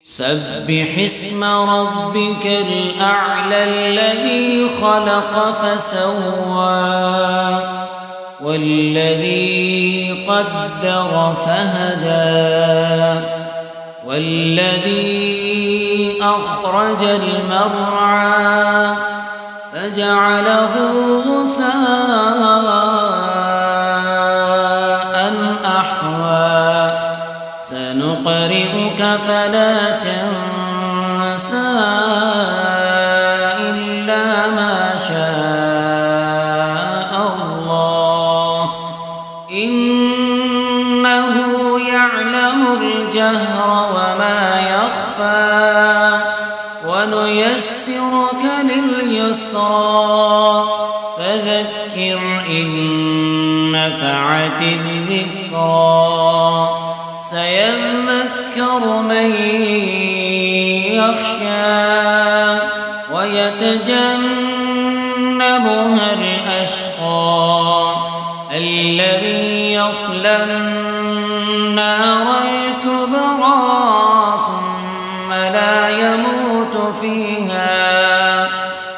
سبح اسم ربك الأعلى الذي خلق فسوى والذي قدر فهدى والذي أخرج المرعى فجعله غثاء أحوى سنقرئك فلا تنسى إلا ما شاء الله إنه يعلم الجهر وما يخفى ونيسرك لليسرى فذكر إن نفعت الذكرى سيذكر من يخشى ويتجنبها الأشقى الذي يصلى النار الكبرى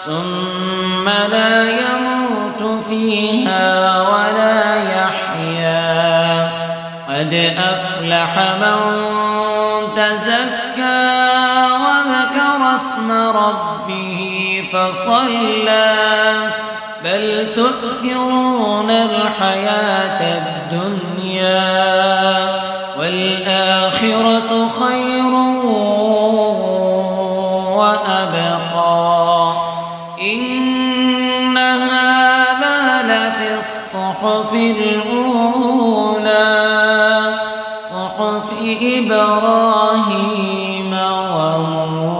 ثم لا يموت فيها ولا يحيا قد أفلح من تزكى وذكر اسم ربه فصلى بل تؤثرون الحياة الدنيا والآخرة خير وأبقى إن هذا لفي الصحف الأولى صحف إبراهيم وموسى